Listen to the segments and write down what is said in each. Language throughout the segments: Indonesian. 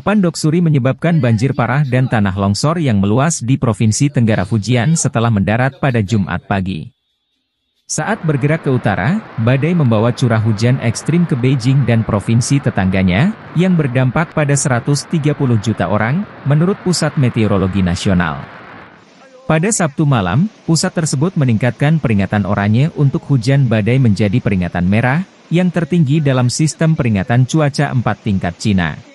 Luapan Doksuri menyebabkan banjir parah dan tanah longsor yang meluas di Provinsi Tenggara Fujian setelah mendarat pada Jumat pagi. Saat bergerak ke utara, badai membawa curah hujan ekstrim ke Beijing dan provinsi tetangganya, yang berdampak pada 130 juta orang, menurut Pusat Meteorologi Nasional. Pada Sabtu malam, pusat tersebut meningkatkan peringatan oranye untuk hujan badai menjadi peringatan merah, yang tertinggi dalam sistem peringatan cuaca 4 tingkat Cina.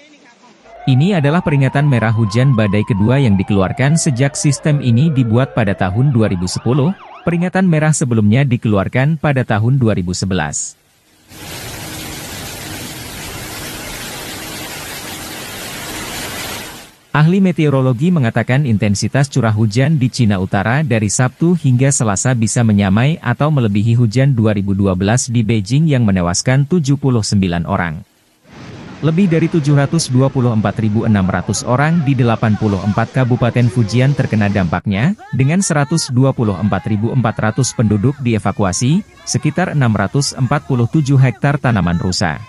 Ini adalah peringatan merah hujan badai kedua yang dikeluarkan sejak sistem ini dibuat pada tahun 2010, peringatan merah sebelumnya dikeluarkan pada tahun 2011. Ahli meteorologi mengatakan intensitas curah hujan di Cina Utara dari Sabtu hingga Selasa bisa menyamai atau melebihi hujan 2012 di Beijing yang menewaskan 79 orang. Lebih dari 724.600 orang di 84 kabupaten Fujian terkena dampaknya, dengan 124.400 penduduk dievakuasi, sekitar 647 hektar tanaman rusak.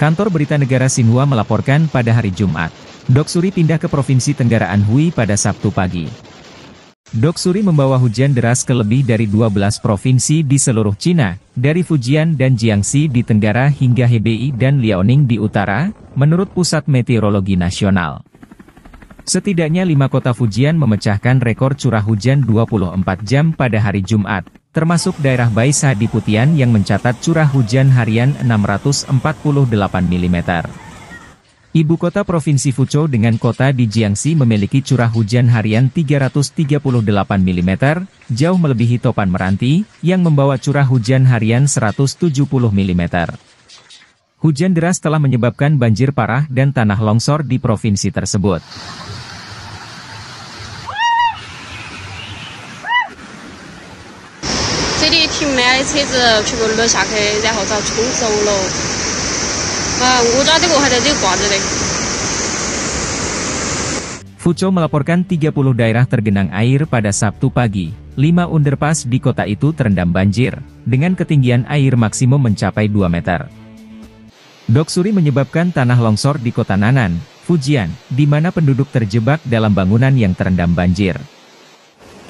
Kantor Berita Negara Xinhua melaporkan pada hari Jumat, Doksuri pindah ke Provinsi Tenggara Anhui pada Sabtu pagi. Doksuri membawa hujan deras ke lebih dari 12 provinsi di seluruh Cina, dari Fujian dan Jiangxi di tenggara hingga Hebei dan Liaoning di utara, menurut Pusat Meteorologi Nasional. Setidaknya 5 kota Fujian memecahkan rekor curah hujan 24 jam pada hari Jumat, termasuk daerah Baisa di Putian yang mencatat curah hujan harian 648 mm. Ibu kota Provinsi Fuzhou dengan kota di Jiangxi memiliki curah hujan harian 338 mm, jauh melebihi Topan Meranti, yang membawa curah hujan harian 170 mm. Hujan deras telah menyebabkan banjir parah dan tanah longsor di provinsi tersebut. Fuzhou melaporkan 30 daerah tergenang air pada Sabtu pagi. 5 underpass di kota itu terendam banjir, dengan ketinggian air maksimum mencapai 2 meter. Doksuri menyebabkan tanah longsor di kota Nanan, Fujian, di mana penduduk terjebak dalam bangunan yang terendam banjir.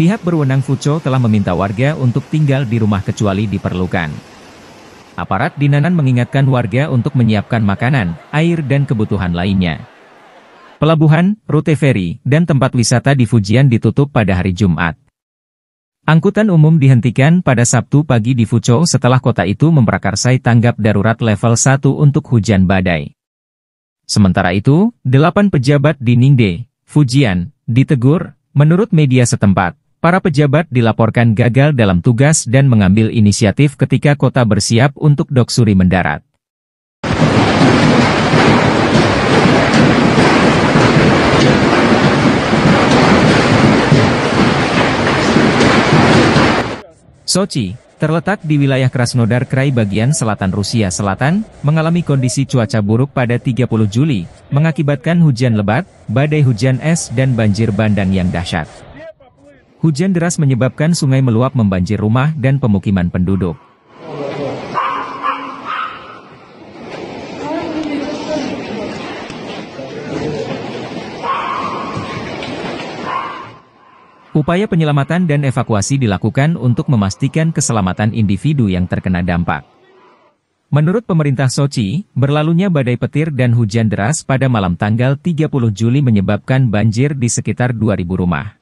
Pihak berwenang Fuzhou telah meminta warga untuk tinggal di rumah kecuali diperlukan. Aparat di Nanan mengingatkan warga untuk menyiapkan makanan, air dan kebutuhan lainnya. Pelabuhan, rute feri, dan tempat wisata di Fujian ditutup pada hari Jumat. Angkutan umum dihentikan pada Sabtu pagi di Fuzhou setelah kota itu memprakarsai tanggap darurat level 1 untuk hujan badai. Sementara itu, 8 pejabat di Ningde, Fujian, ditegur. Menurut media setempat, para pejabat dilaporkan gagal dalam tugas dan mengambil inisiatif ketika kota bersiap untuk Doksuri mendarat. Sochi, terletak di wilayah Krasnodar Krai bagian selatan Rusia Selatan, mengalami kondisi cuaca buruk pada 30 Juli, mengakibatkan hujan lebat, badai hujan es dan banjir bandang yang dahsyat. Hujan deras menyebabkan sungai meluap membanjir rumah dan pemukiman penduduk. Upaya penyelamatan dan evakuasi dilakukan untuk memastikan keselamatan individu yang terkena dampak. Menurut pemerintah Sochi, berlalunya badai petir dan hujan deras pada malam tanggal 30 Juli menyebabkan banjir di sekitar 2.000 rumah.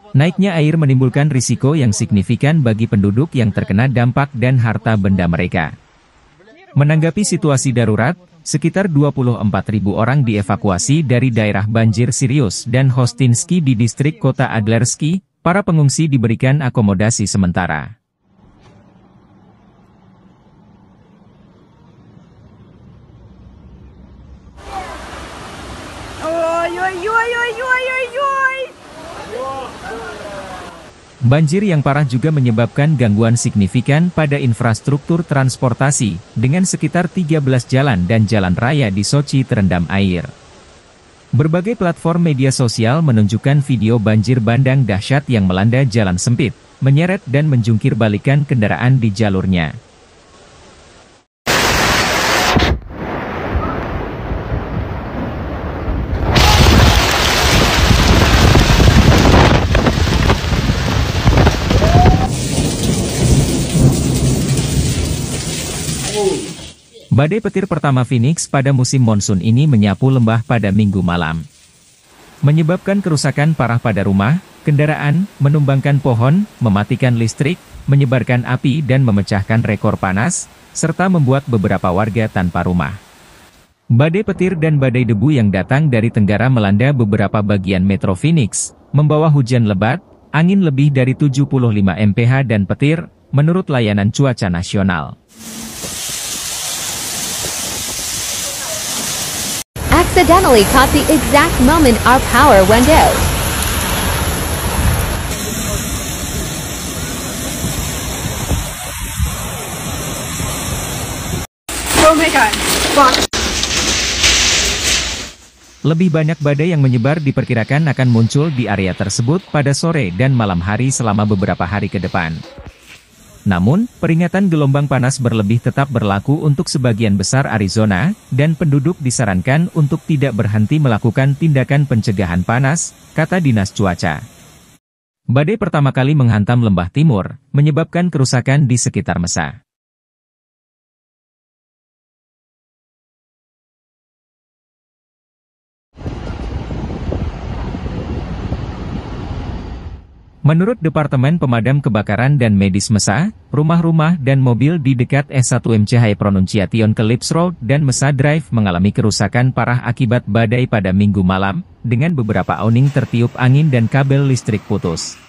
Naiknya air menimbulkan risiko yang signifikan bagi penduduk yang terkena dampak dan harta benda mereka. Menanggapi situasi darurat, sekitar 24.000 orang dievakuasi dari daerah banjir serius dan Hostinsky di distrik kota Adlersky, para pengungsi diberikan akomodasi sementara. Banjir yang parah juga menyebabkan gangguan signifikan pada infrastruktur transportasi, dengan sekitar 13 jalan dan jalan raya di Sochi terendam air. Berbagai platform media sosial menunjukkan video banjir bandang dahsyat yang melanda jalan sempit, menyeret dan menjungkir balikan kendaraan di jalurnya. Badai petir pertama Phoenix pada musim monsun ini menyapu lembah pada Minggu malam. Menyebabkan kerusakan parah pada rumah, kendaraan, menumbangkan pohon, mematikan listrik, menyebarkan api dan memecahkan rekor panas, serta membuat beberapa warga tanpa rumah. Badai petir dan badai debu yang datang dari tenggara melanda beberapa bagian Metro Phoenix, membawa hujan lebat, angin lebih dari 75 mph dan petir, menurut layanan cuaca nasional. Accidentally caught the exact moment our power went out. Oh my god. Fuck. Lebih banyak badai yang menyebar diperkirakan akan muncul di area tersebut pada sore dan malam hari selama beberapa hari ke depan. Namun, peringatan gelombang panas berlebih tetap berlaku untuk sebagian besar Arizona, dan penduduk disarankan untuk tidak berhenti melakukan tindakan pencegahan panas, kata Dinas Cuaca. Badai pertama kali menghantam lembah timur, menyebabkan kerusakan di sekitar Mesa. Menurut Departemen Pemadam Kebakaran dan Medis Mesa, rumah-rumah dan mobil di dekat S1 MCH Pronunciation Cliffs Road dan Mesa Drive mengalami kerusakan parah akibat badai pada Minggu malam, dengan beberapa awning tertiup angin dan kabel listrik putus.